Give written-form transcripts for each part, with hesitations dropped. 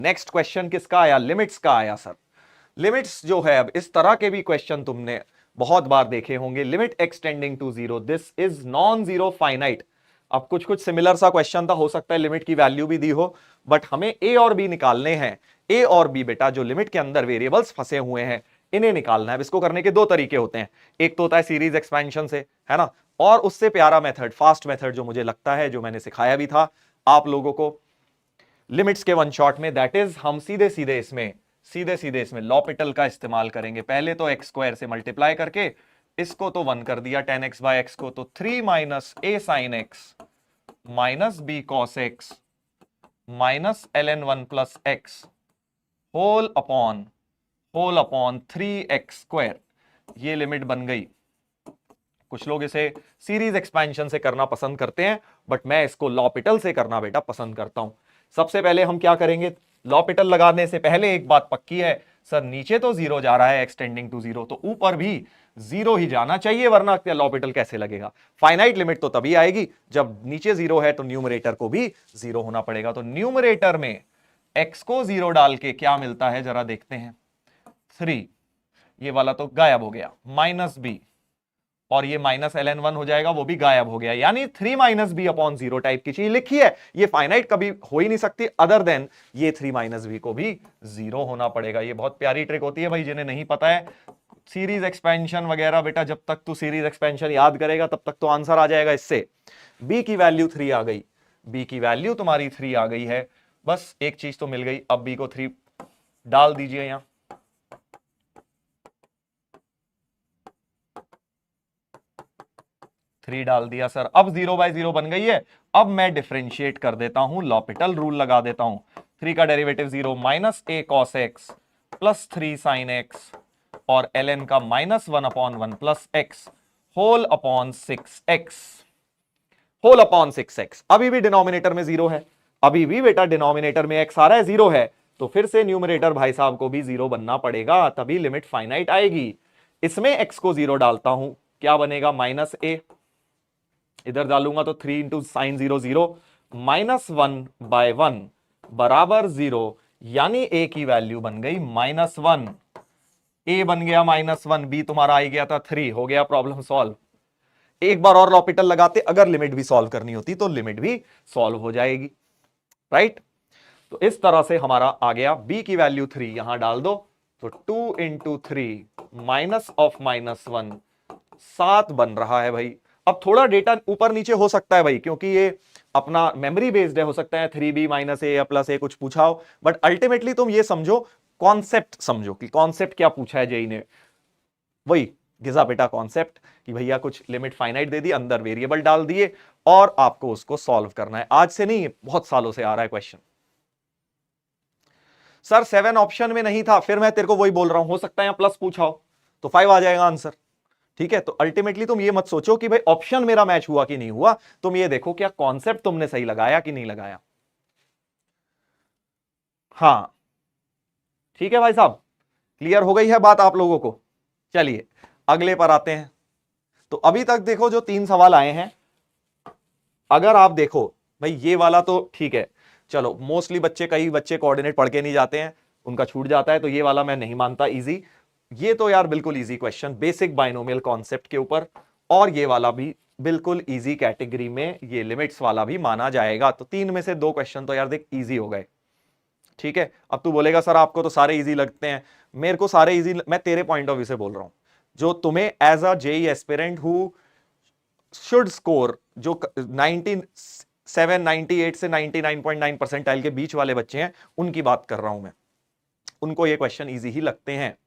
Next question किसका आया? Limits का आया सर। लिमिट्स जो है, अब इस तरह के भी क्वेश्चन तुमने बहुत बार देखे होंगे। Limit extending to zero, this is non zero finite. अब कुछ कुछ सिमिलर सा क्वेश्चन था, हो सकता है लिमिट की वैल्यू भी दी हो, बट हमें ए और बी निकालने हैं। ए और बी बेटा जो लिमिट के अंदर वेरिएबल्स फंसे हुए हैं, इन्हें निकालना है। इसको करने के दो तरीके होते हैं, एक तो होता है सीरीज एक्सपेंशन से, है ना, और उससे प्यारा मेथड, फास्ट मेथड जो मुझे लगता है, जो मैंने सिखाया भी था आप लोगों को लिमिट्स के वन शॉट में, दैट इज हम सीधे सीधे इसमें लॉपिटल का इस्तेमाल करेंगे। पहले तो एक्स स्क्वायर से मल्टीप्लाई करके इसको तो 1 कर दिया, 10x बाय एक्स को, तो 3 minus a sine x minus b cos x minus ln1 plus x whole upon 3x square. ये लिमिट बन गई। कुछ लोग इसे सीरीज एक्सपेंशन से करना पसंद करते हैं, बट मैं इसको लॉपिटल से करना बेटा पसंद करता हूं। सबसे पहले हम क्या करेंगे, लॉपिटल लगाने से पहले एक बात पक्की है, सर नीचे तो जीरो जा रहा है एक्सटेंडिंग टू जीरो, तो ऊपर भी जीरो ही जाना चाहिए, वरना लॉपिटल कैसे लगेगा? फाइनाइट लिमिट तो तभी आएगी जब नीचे जीरो है, तो न्यूमरेटर को भी जीरो होना पड़ेगा। तो न्यूमरेटर में एक्स को जीरो डाल के क्या मिलता है जरा देखते हैं, 3, ये वाला तो गायब हो गया, माइनस बी, और ये माइनस ln1 हो जाएगा, वो भी गायब हो गया। यानी 3 minus B upon zero type की चीज लिखी है। ये फाइनाइट कभी हो ही नहीं सकती अदर देन ये 3 माइनस बी को भी जीरो होना पड़ेगा। ये बहुत प्यारी ट्रिक होती है भाई, जिन्हें नहीं पता है सीरीज एक्सपेंशन वगैरह, बेटा जब तक तू सीरीज एक्सपेंशन याद करेगा तब तक तो आंसर आ जाएगा इससे। बी की वैल्यू 3 आ गई, बी की वैल्यू तुम्हारी 3 आ गई है, बस एक चीज तो मिल गई। अब बी को 3 डाल दीजिए यहां, 3 डाल दिया सर। अब 0 बाय 0 बन गई है। अब मैं डिफरेंशिएट कर देता हूं, लॉपिटल रूल लगा देता हूं। 3 का derivative 0, minus a cos x plus 3 sine x, और ln का minus 1 upon 1 plus x whole upon 6x, whole upon 6x। अभी भी डिनोमिनेटर में 0 है, अभी भी बेटा डिनोमिनेटर में x आ रहा है, 0 है, तो फिर से न्यूमरेटर भाई साहब को भी 0 बनना पड़ेगा, तभी लिमिट फाइनाइट आएगी। इसमें x को 0 डालता हूं, क्या बनेगा, माइनस ए, इधर डालूंगा तो 3 इंटू साइन 0 0, माइनस 1 बाय 1 बराबर 0, यानी a की वैल्यू बन गई -1। a बन गया -1, b तुम्हारा आ गया था 3, हो गया प्रॉब्लम सॉल्व। एक बार और लॉपिटल लगाते, अगर लिमिट भी सॉल्व करनी होती तो लिमिट भी सॉल्व हो जाएगी, राइट। तो इस तरह से हमारा आ गया, b की वैल्यू 3 यहां डाल दो, तो 2 इंटू 3 माइनस ऑफ -1, 7 बन रहा है भाई। अब थोड़ा डेटा ऊपर नीचे हो सकता है भाई, क्योंकि ये अपना मेमोरी बेस्ड है, हो सकता है 3b माइनस ए या प्लस ए कुछ पूछा हो, बट अल्टीमेटली तुम ये समझो, कॉन्सेप्ट समझो कि कॉन्सेप्ट क्या पूछा है जेई ने। वही गिजा बेटा कॉन्सेप्ट कि भैया कुछ लिमिट फाइनाइट दे दी, अंदर वेरिएबल डाल दिए, और आपको उसको सॉल्व करना है। आज से नहीं, बहुत सालों से आ रहा है क्वेश्चन। सर 7 ऑप्शन में नहीं था, फिर मैं तेरे को वही बोल रहा हूं, हो सकता है यहां प्लस पूछा हो तो 5 आ जाएगा आंसर, ठीक है। तो अल्टीमेटली तुम ये मत सोचो कि भाई ऑप्शन मेरा मैच हुआ कि नहीं हुआ, तुम ये देखो क्या कॉन्सेप्ट तुमने सही लगाया कि नहीं लगाया। हां ठीक है भाई साहब, क्लियर हो गई है बात आप लोगों को। चलिए अगले पर आते हैं। तो अभी तक देखो जो 3 सवाल आए हैं, अगर आप देखो भाई ये वाला तो ठीक है, चलो मोस्टली बच्चे, कई बच्चे कोऑर्डिनेट पढ़ के नहीं जाते हैं, उनका छूट जाता है, तो ये वाला मैं नहीं मानता इजी। ये तो यार बिल्कुल easy question, basic binomial concept के ऊपर, और ये वाला भी बिल्कुल इजी कैटेगरी में, ये लिमिट्स वाला भी माना जाएगा। तो 3 में से 2 क्वेश्चन तो यार देख इजी हो गए, ठीक है। अब तू बोलेगा सर आपको तो सारे इजी लगते हैं, मेरे को सारे इजी, मैं तेरे पॉइंट ऑफ व्यू से बोल रहा हूं, जो तुम्हें as a JEE aspirant who should score, जो 98 से 99.9 परसेंटाइल के बीच वाले बच्चे हैं, उनकी बात कर रहा हूं मैं, उनको ये क्वेश्चन इजी ही लगते हैं,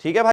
ठीक है भाई।